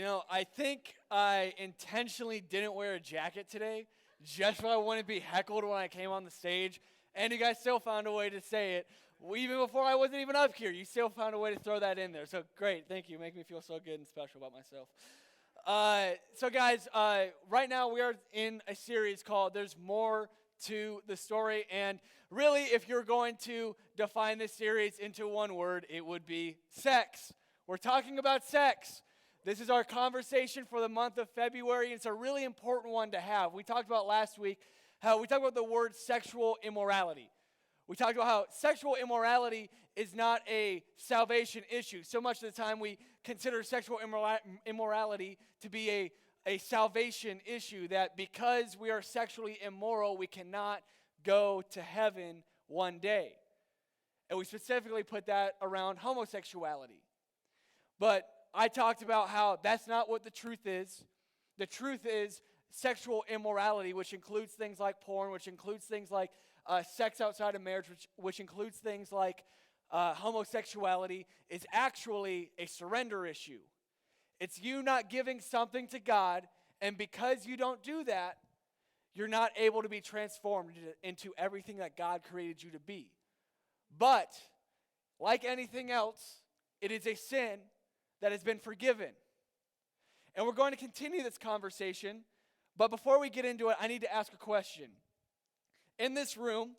I think I intentionally didn't wear a jacket today just so I wouldn't be heckled when I came on the stage. And you guys still found a way to say it. Even before I wasn't even up here, you still found a way to throw that in there. So great, thank you. Make me feel so good and special about myself. So guys, right now we are in a series called There's More to the Story. And really, if you're going to define this series into one word, it would be sex. We're talking about sex. This is our conversation for the month of February. It's a really important one to have. We talked about last week how we talked about the word sexual immorality. We talked about how sexual immorality is not a salvation issue. So much of the time we consider sexual immorality to be a salvation issue, that because we are sexually immoral, we cannot go to heaven one day. And we specifically put that around homosexuality. But I talked about how that's not what the truth is. The truth is sexual immorality, which includes things like porn, which includes things like sex outside of marriage, which includes things like homosexuality, is actually a surrender issue. It's you not giving something to God, and because you don't do that, you're not able to be transformed into everything that God created you to be. But, like anything else, it is a sin that has been forgiven. And we're going to continue this conversation, but before we get into it, I need to ask a question. In this room,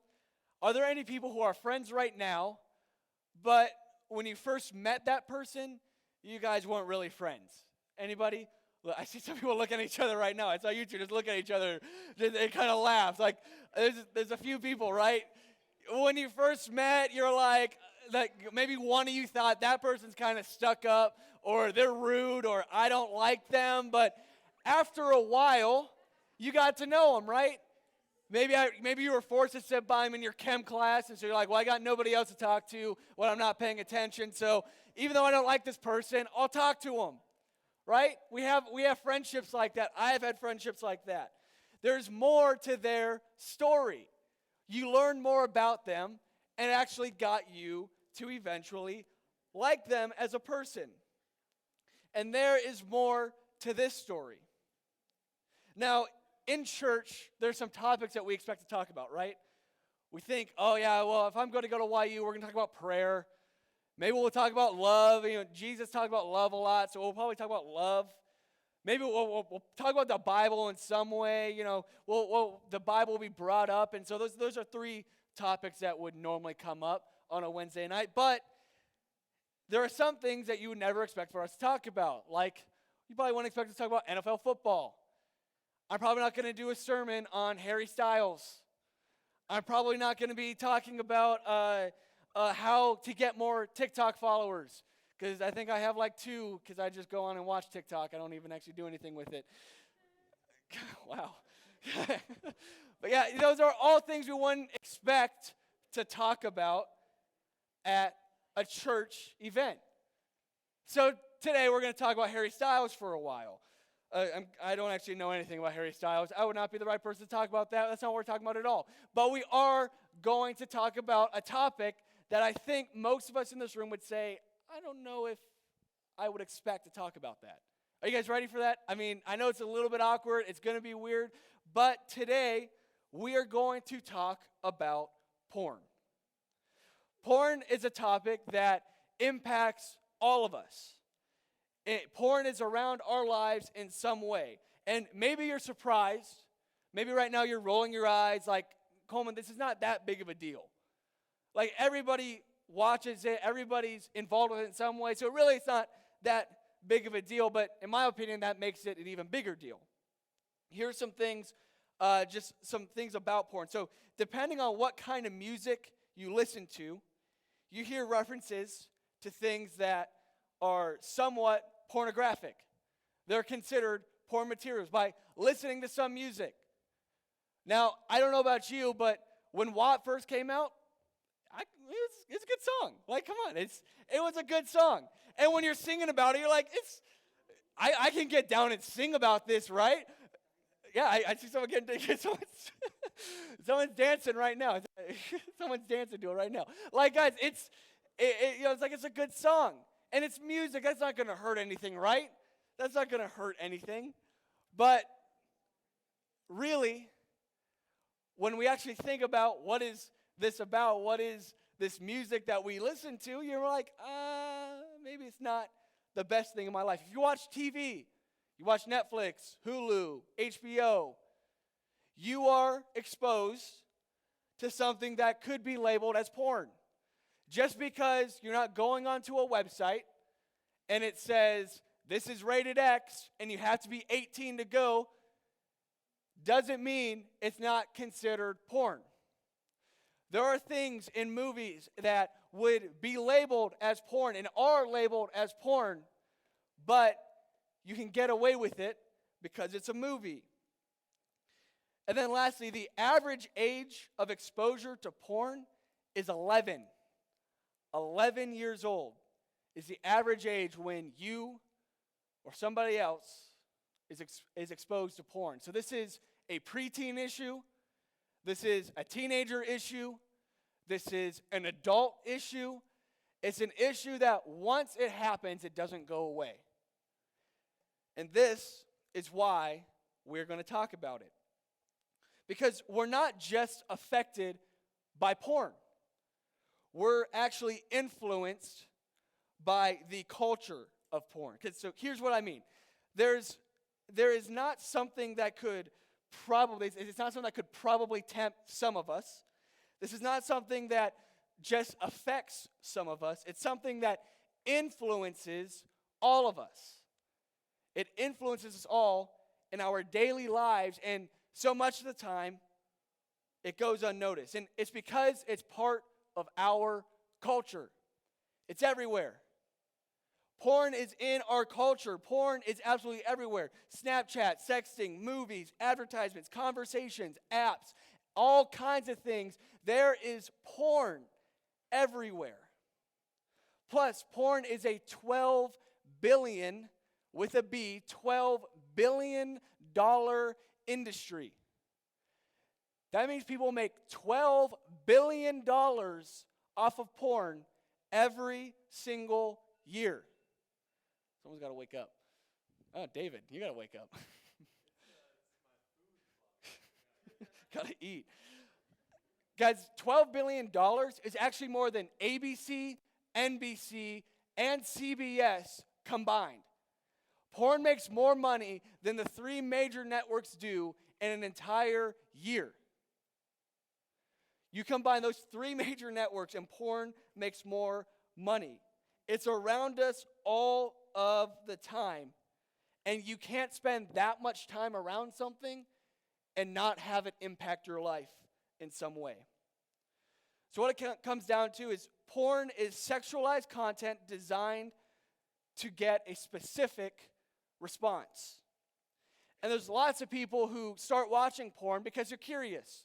are there any people who are friends right now, but when you first met that person, you guys weren't really friends? Anybody? Look, I see some people looking at each other right now. I saw you two just look at each other. They kind of laugh. Like, there's a few people, right? When you first met, you're like maybe one of you thought that person's kind of stuck up, or they're rude, or I don't like them. But after a while, you got to know them, right? Maybe you were forced to sit by them in your chem class, and so you're like, well, I got nobody else to talk to when I'm not paying attention. So even though I don't like this person, I'll talk to them, right? We have friendships like that. I have had friendships like that. There's more to their story. You learn more about them, and it actually got you to eventually like them as a person. And there is more to this story. Now, in church, there's some topics that we expect to talk about, right? We think, oh yeah, well, if I'm going to go to YU, we're going to talk about prayer. Maybe we'll talk about love. Jesus talked about love a lot, so we'll probably talk about love. Maybe we'll talk about the Bible in some way. The Bible will be brought up. And so those are three topics that would normally come up on a Wednesday night. But there are some things that you would never expect for us to talk about. Like, you probably wouldn't expect us to talk about NFL football. I'm probably not going to do a sermon on Harry Styles. I'm probably not going to be talking about how to get more TikTok followers, because I think I have like 2, because I just go on and watch TikTok. I don't even actually do anything with it. Wow. But yeah, those are all things we wouldn't expect to talk about at a church event. So today we're going to talk about Harry Styles for a while. I don't actually know anything about Harry Styles. I would not be the right person to talk about that. That's not what we're talking about at all. But we are going to talk about a topic that I think most of us in this room would say, I don't know if I would expect to talk about that. Are you guys ready for that? I mean, I know it's a little bit awkward. It's going to be weird. But today, we are going to talk about porn. Porn is a topic that impacts all of us. Porn is around our lives in some way. And maybe you're surprised. Maybe right now you're rolling your eyes like, Coleman, this is not that big of a deal. Like, everybody watches it. Everybody's involved with it in some way. So really it's not that big of a deal. But in my opinion, that makes it an even bigger deal. Here's some things, just some things about porn. So depending on what kind of music you listen to, you hear references to things that are somewhat pornographic. They're considered porn materials by listening to some music. Now, I don't know about you, but when WAP first came out, it's a good song. Like, come on, it was a good song. And when you're singing about it, you're like, I can get down and sing about this, right? Yeah, I see someone someone's dancing right now. Someone's dancing to it right now. Like, guys, it's like it's a good song. And it's music. That's not going to hurt anything, right? That's not going to hurt anything. But really, when we actually think about what is this about, what is this music that we listen to, you're like, maybe it's not the best thing in my life. If you watch TV, you watch Netflix, Hulu, HBO, you are exposed to something that could be labeled as porn. Just because you're not going onto a website and it says, this is rated X and you have to be 18 to go, doesn't mean it's not considered porn. There are things in movies that would be labeled as porn and are labeled as porn, but you can get away with it because it's a movie. And then lastly, the average age of exposure to porn is 11. 11 years old is the average age when you or somebody else is exposed to porn. So this is a preteen issue. This is a teenager issue. This is an adult issue. It's an issue that once it happens, it doesn't go away. And this is why we're going to talk about it. Because we're not just affected by porn. We're actually influenced by the culture of porn. So here's what I mean. There is not something that could probably tempt some of us. This is not something that just affects some of us. It's something that influences all of us. It influences us all in our daily lives, and so much of the time, it goes unnoticed. And it's because it's part of our culture. It's everywhere. Porn is in our culture. Porn is absolutely everywhere. Snapchat, sexting, movies, advertisements, conversations, apps, all kinds of things. There is porn everywhere. Plus, porn is a $12 billion, with a B, $12 billion industry. That means people make $12 billion off of porn every single year. Someone's got to wake up. Oh, David, you got to wake up. Got to eat. Guys, $12 billion is actually more than ABC, NBC, and CBS combined. Porn makes more money than the 3 major networks do in an entire year. You combine those 3 major networks and porn makes more money. It's around us all of the time. And you can't spend that much time around something and not have it impact your life in some way. So what it comes down to is porn is sexualized content designed to get a specific response. And there's lots of people who start watching porn because they're curious.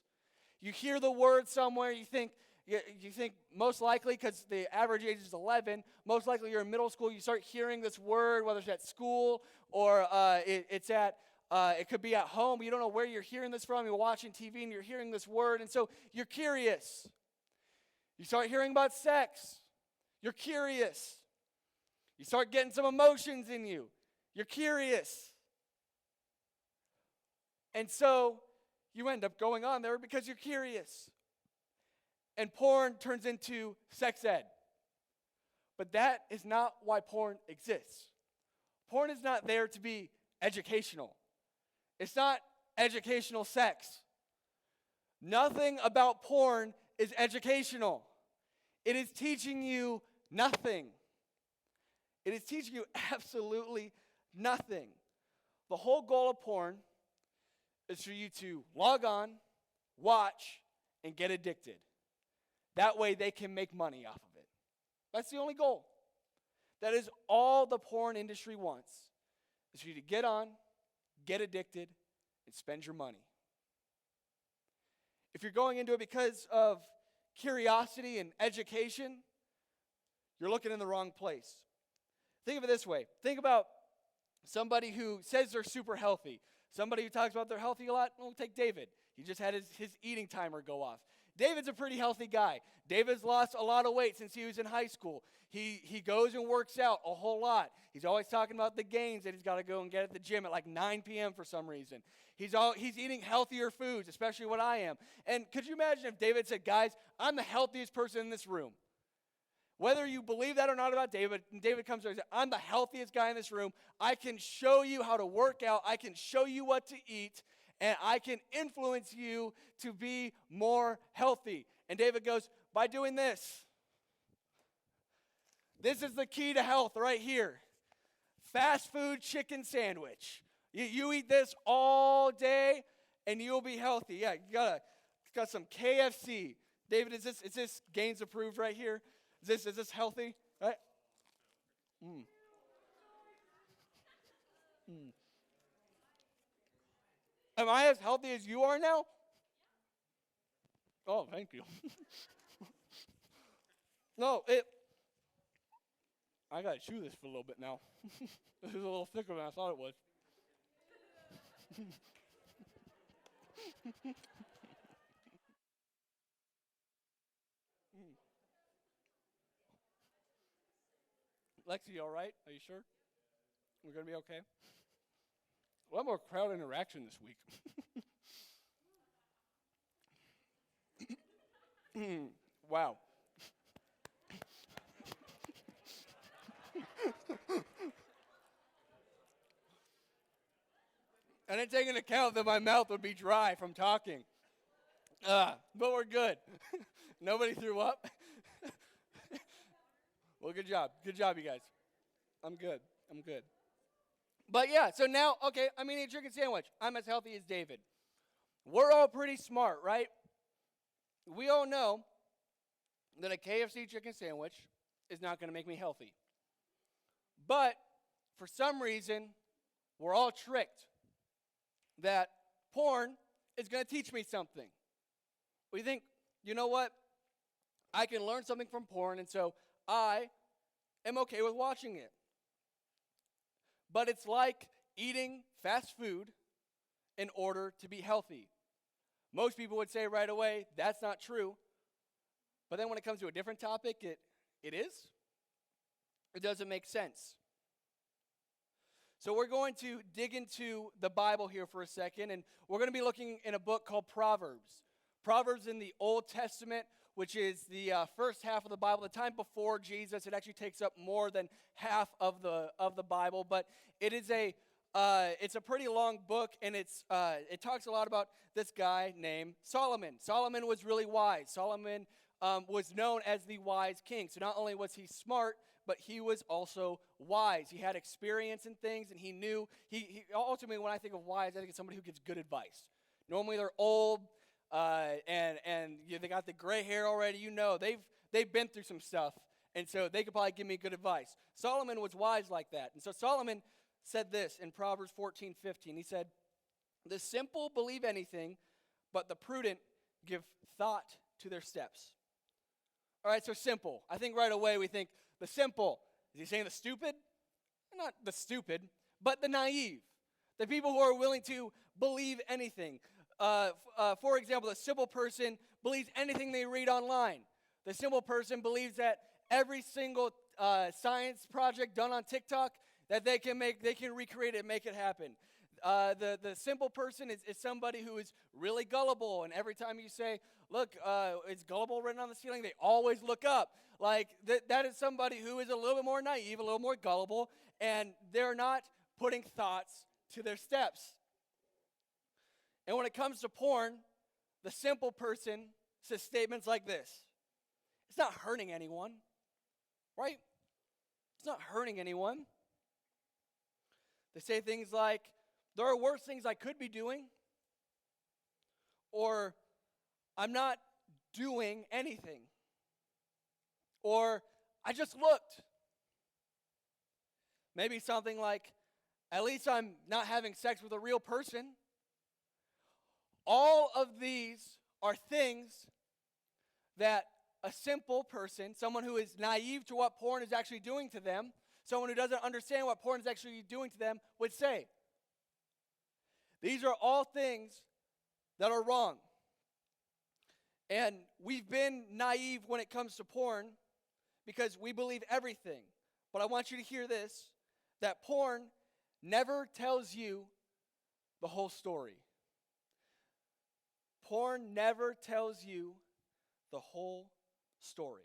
You hear the word somewhere, you think most likely, because the average age is 11, most likely you're in middle school, you start hearing this word, whether it's at school or it could be at home. You don't know where you're hearing this from. You're watching TV and you're hearing this word, and so you're curious. You start hearing about sex. You're curious. You start getting some emotions in you. You're curious. And so you end up going on there because you're curious. And porn turns into sex ed. But that is not why porn exists. Porn is not there to be educational. It's not educational sex. Nothing about porn is educational. It is teaching you nothing. It is teaching you absolutely nothing. The whole goal of porn is for you to log on, watch, and get addicted. That way they can make money off of it. That's the only goal. That is all the porn industry wants, is for you to get on, get addicted, and spend your money. If you're going into it because of curiosity and education, you're looking in the wrong place. Think of it this way. Think about somebody who says they're super healthy. Somebody who talks about they're healthy a lot. We'll take David. He just had his eating timer go off. David's a pretty healthy guy. David's lost a lot of weight since he was in high school. He goes and works out a whole lot. He's always talking about the gains that he's got to go and get at the gym at like 9 p.m. for some reason. He's eating healthier foods, especially what I am. And could you imagine if David said, guys, I'm the healthiest person in this room? Whether you believe that or not about David, and David comes to and says, I'm the healthiest guy in this room. I can show you how to work out. I can show you what to eat. And I can influence you to be more healthy. And David goes, by doing this. This is the key to health right here. Fast food chicken sandwich. You eat this all day and you'll be healthy. Yeah, got some KFC. David, is this Gains approved right here? Is this healthy? Right? Am I as healthy as you are now? Oh, thank you. No, I got to chew this for a little bit now. This is a little thicker than I thought it was. Lexi, you all right? Are you sure? We're going to be okay? A lot more crowd interaction this week. Wow. I didn't take into account that my mouth would be dry from talking. But we're good. Nobody threw up? Well, good job. Good job, you guys. I'm good. But yeah, so now, okay, I'm eating a chicken sandwich. I'm as healthy as David. We're all pretty smart, right? We all know that a KFC chicken sandwich is not going to make me healthy. But for some reason, we're all tricked that porn is going to teach me something. We think, you know what? I can learn something from porn, and so I am okay with watching it. But it's like eating fast food in order to be healthy. Most people would say right away, that's not true. But then when it comes to a different topic, it is. It doesn't make sense. So we're going to dig into the Bible here for a second, and we're going to be looking in a book called Proverbs. Proverbs in the Old Testament, which is the first half of the Bible, the time before Jesus. It actually takes up more than half of the Bible, but it's a pretty long book, and it talks a lot about this guy named Solomon. Solomon was really wise. Solomon was known as the wise king. So not only was he smart, but he was also wise. He had experience in things, and he knew. He ultimately, when I think of wise, I think of somebody who gives good advice. Normally, they're old. And they got the gray hair already. You know, they've been through some stuff, and so they could probably give me good advice. Solomon was wise like that, and so Solomon said this in Proverbs 14:15. He said, "The simple believe anything, but the prudent give thought to their steps." All right, so simple. I think right away we think the simple. Is he saying the stupid? Not the stupid, but the naive, the people who are willing to believe anything. For example, the simple person believes anything they read online. The simple person believes that every single science project done on TikTok that they can recreate it and make it happen. The simple person is somebody who is really gullible, and every time you say, look, is gullible written on the ceiling, they always look up. Like, that is somebody who is a little bit more naive, a little more gullible, and they're not putting thoughts to their steps. And when it comes to porn, the simple person says statements like this. It's not hurting anyone, right? It's not hurting anyone. They say things like, there are worse things I could be doing, or I'm not doing anything, or I just looked. Maybe something like, at least I'm not having sex with a real person. All of these are things that a simple person, someone who is naive to what porn is actually doing to them, someone who doesn't understand what porn is actually doing to them, would say. These are all things that are wrong. And we've been naive when it comes to porn because we believe everything. But I want you to hear this, that porn never tells you the whole story. Porn never tells you the whole story.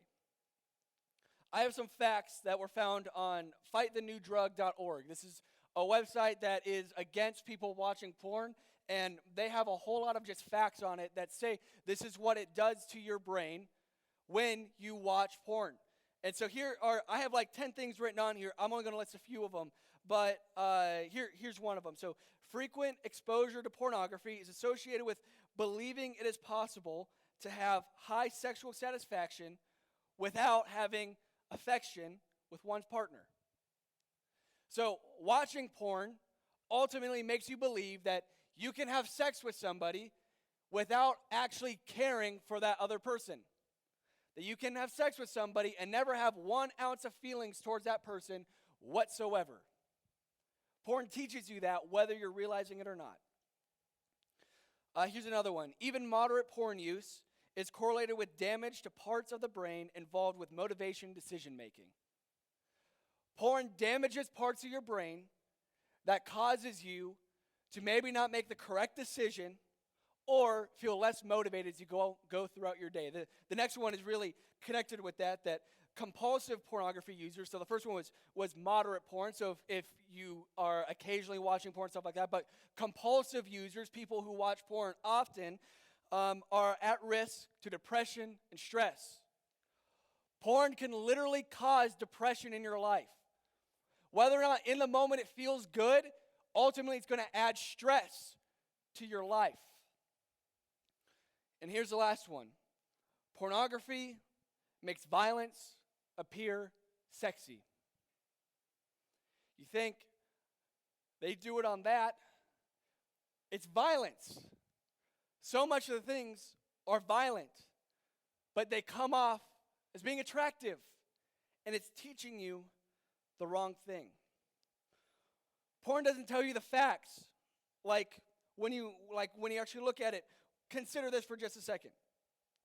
I have some facts that were found on fightthenewdrug.org. This is a website that is against people watching porn, and they have a whole lot of just facts on it that say this is what it does to your brain when you watch porn. And so I have like 10 things written on here. I'm only going to list a few of them, but here's one of them. So frequent exposure to pornography is associated with believing it is possible to have high sexual satisfaction without having affection with one's partner. So watching porn ultimately makes you believe that you can have sex with somebody without actually caring for that other person. That you can have sex with somebody and never have 1 ounce of feelings towards that person whatsoever. Porn teaches you that whether you're realizing it or not. Here's another one. Even moderate porn use is correlated with damage to parts of the brain involved with motivation decision making. Porn damages parts of your brain that causes you to maybe not make the correct decision or feel less motivated as you go throughout your day. The next one is really connected with that compulsive pornography users. So the first one was moderate porn. So if you are occasionally watching porn, stuff like that, but compulsive users, people who watch porn often, are at risk to depression and stress. Porn can literally cause depression in your life. Whether or not in the moment it feels good, ultimately it's going to add stress to your life. And here's the last one. Pornography makes violence appear sexy. You think they do it on that? It's violence. So much of the things are violent, but they come off as being attractive, and it's teaching you the wrong thing. Porn doesn't tell you the facts. Like when you actually look at it, consider this for just a second.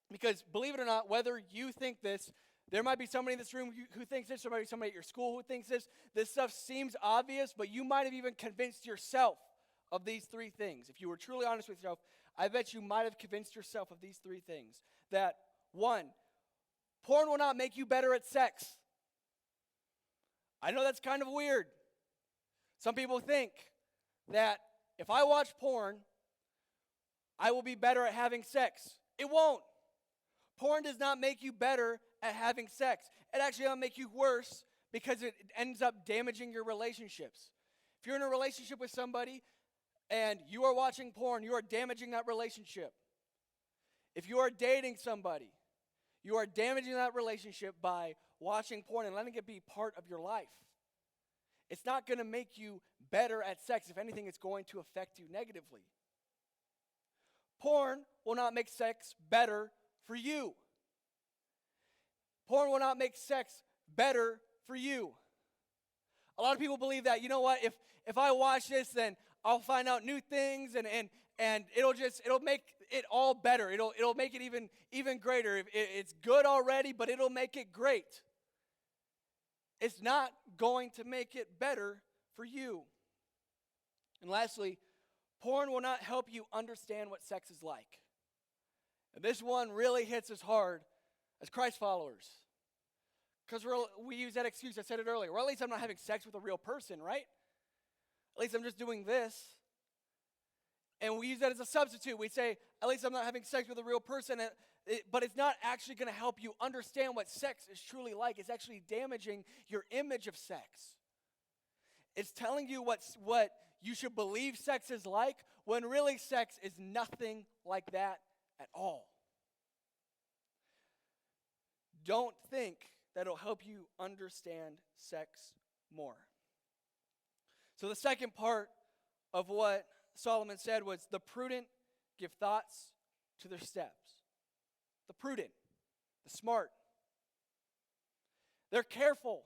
Because believe it or not, whether you think this, there might be somebody in this room who thinks this, there might be somebody at your school who thinks this. This stuff seems obvious, but you might have even convinced yourself of these 3 things. If you were truly honest with yourself, I bet you might have convinced yourself of these 3 things. That 1, porn will not make you better at sex. I know that's kind of weird. Some people think that if I watch porn, I will be better at having sex. It won't. Porn does not make you better at having sex. It actually will make you worse because it ends up damaging your relationships. If you're in a relationship with somebody and you are watching porn, you are damaging that relationship. If you are dating somebody, you are damaging that relationship by watching porn and letting it be part of your life. It's not going to make you better at sex. If anything, it's going to affect you negatively. Porn will not make sex better for you. Porn will not make sex better for you. A lot of people believe that, you know what, if I watch this, then I'll find out new things and it'll make it all better. It'll make it even greater. It's good already, but it'll make it great. It's not going to make it better for you. And lastly, porn will not help you understand what sex is like. And this one really hits us hard as Christ followers. Because we use that excuse, I said it earlier. Well, at least I'm not having sex with a real person, right? At least I'm just doing this. And we use that as a substitute. We say, at least I'm not having sex with a real person. But it's not actually going to help you understand what sex is truly like. It's actually damaging your image of sex. It's telling you what you should believe sex is like, when really sex is nothing like that at all. Don't think that it'll help you understand sex more. So the second part of what Solomon said was, the prudent give thoughts to their steps. The prudent, the smart, they're careful.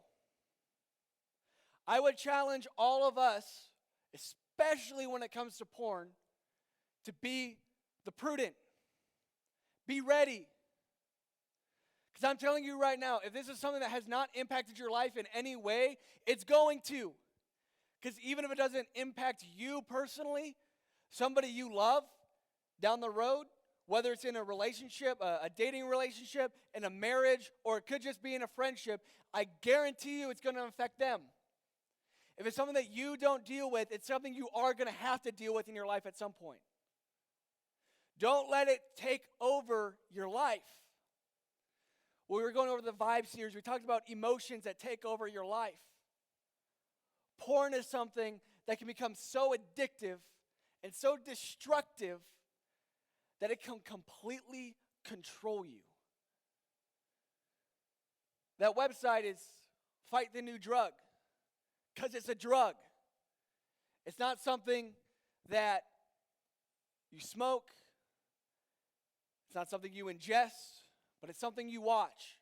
I would challenge all of us, especially when it comes to porn, to be the prudent. Be ready. Because I'm telling you right now, if this is something that has not impacted your life in any way, it's going to. Because even if it doesn't impact you personally, somebody you love down the road, whether it's in a relationship, a dating relationship, in a marriage, or it could just be in a friendship, I guarantee you it's going to affect them. If it's something that you don't deal with, it's something you are going to have to deal with in your life at some point. Don't let it take over your life. When we were going over the Vibe series, we talked about emotions that take over your life. Porn is something that can become so addictive and so destructive that it can completely control you. That website is Fight the New Drug, because it's a drug. It's not something that you smoke. It's not something you ingest, but it's something you watch.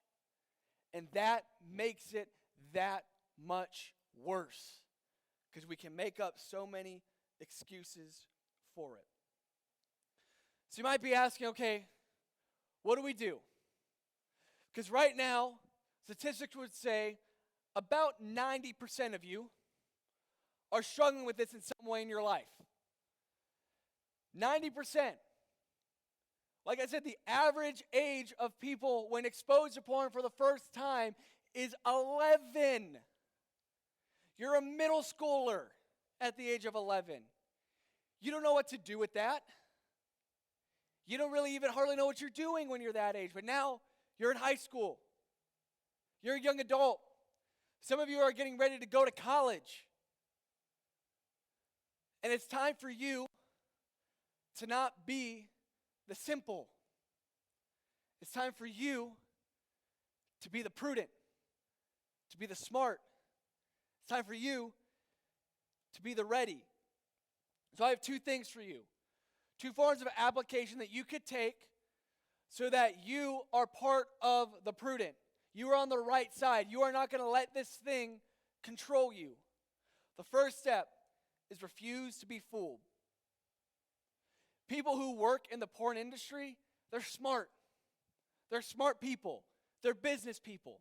And that makes it that much worse, because we can make up so many excuses for it. So you might be asking, okay, what do we do? Because right now, statistics would say about 90% of you are struggling with this in some way in your life. 90%. Like I said, the average age of people when exposed to porn for the first time is 11. You're a middle schooler at the age of 11. You don't know what to do with that. You don't really even hardly know what you're doing when you're that age. But now you're in high school. You're a young adult. Some of you are getting ready to go to college. And it's time for you to not be the simple. It's time for you to be the prudent, to be the smart. It's time for you to be the ready. So I have two things for you. Two forms of application that you could take so that you are part of the prudent. You are on the right side. You are not going to let this thing control you. The first step is refuse to be fooled. People who work in the porn industry, they're smart. They're smart people. They're business people.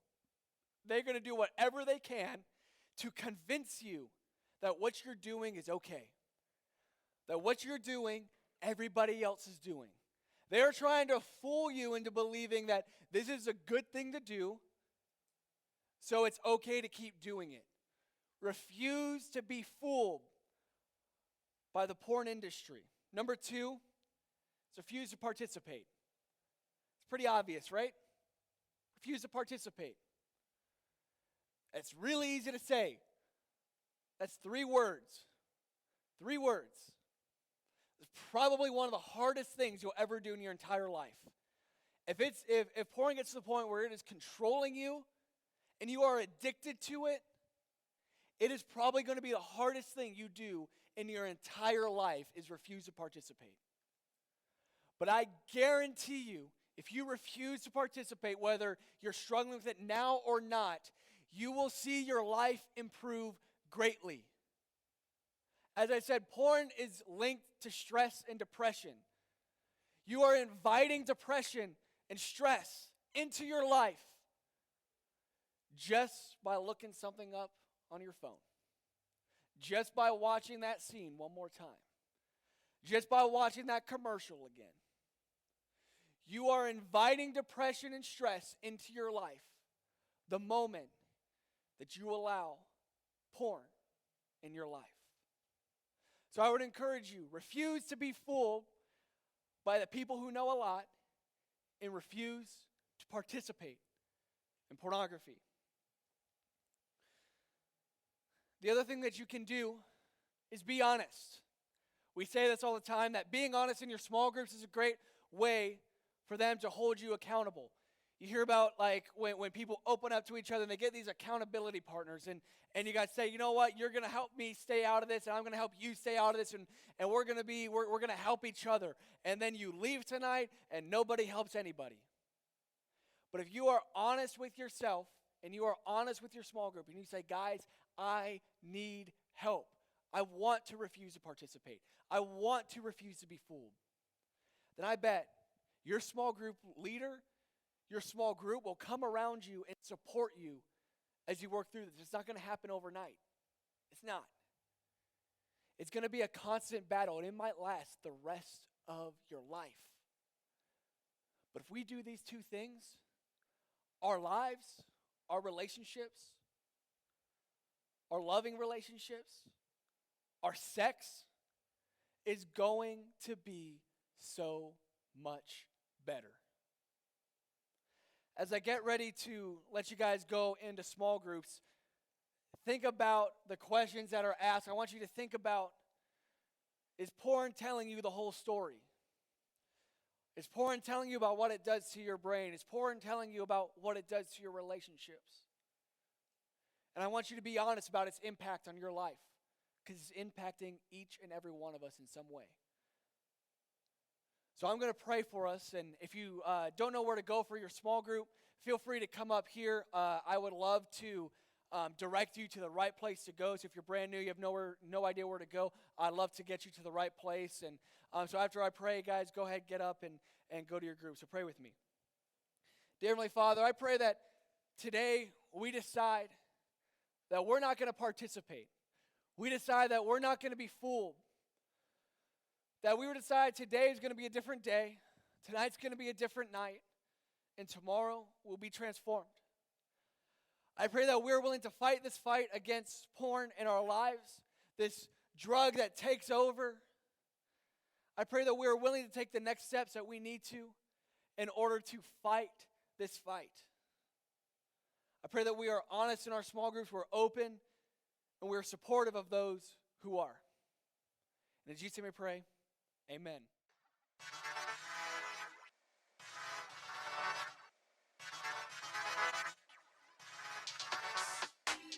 They're going to do whatever they can to convince you that what you're doing is okay. That what you're doing, everybody else is doing. They're trying to fool you into believing that this is a good thing to do, so it's okay to keep doing it. Refuse to be fooled by the porn industry. Number two is refuse to participate. It's pretty obvious, right? Refuse to participate. It's really easy to say. That's 3 words. 3 words. It's probably one of the hardest things you'll ever do in your entire life. If porn gets to the point where it is controlling you and you are addicted to it, it is probably going to be the hardest thing you do in your entire life is refuse to participate. But I guarantee you, if you refuse to participate, whether you're struggling with it now or not, you will see your life improve greatly. As I said, porn is linked to stress and depression. You are inviting depression and stress into your life just by looking something up on your phone. Just by watching that scene one more time. Just by watching that commercial again. You are inviting depression and stress into your life the moment that you allow porn in your life. So I would encourage you, refuse to be fooled by the people who know a lot and refuse to participate in pornography. The other thing that you can do is be honest. We say this all the time, that being honest in your small groups is a great way for them to hold you accountable. You hear about like when people open up to each other and they get these accountability partners and you guys say, you know what, you're going to help me stay out of this and I'm going to help you stay out of this and we're going to help each other. And then you leave tonight and nobody helps anybody. But if you are honest with yourself and you are honest with your small group and you say, guys, I need help. I want to refuse to participate. I want to refuse to be fooled. Then I bet your small group leader, your small group will come around you and support you as you work through this. It's not going to happen overnight. It's not. It's going to be a constant battle, and it might last the rest of your life. But if we do these two things, our lives, our relationships, our loving relationships, our sex is going to be so much better. As I get ready to let you guys go into small groups, think about the questions that are asked. I want you to think about, is porn telling you the whole story? Is porn telling you about what it does to your brain? Is porn telling you about what it does to your relationships? And I want you to be honest about its impact on your life, because it's impacting each and every one of us in some way. So I'm going to pray for us, and if you don't know where to go for your small group, feel free to come up here. I would love to direct you to the right place to go. So if you're brand new, you have no idea where to go, I'd love to get you to the right place. And so after I pray, guys, go ahead, get up and go to your group. So pray with me. Dear Heavenly Father, I pray that today we decide that we're not going to participate. We decide that we're not going to be fooled. That we would decide today is going to be a different day, tonight's going to be a different night, and tomorrow will be transformed. I pray that we're willing to fight this fight against porn in our lives, this drug that takes over. I pray that we're willing to take the next steps that we need to in order to fight this fight. I pray that we are honest in our small groups, we're open, and we're supportive of those who are. And in Jesus' name we pray, amen.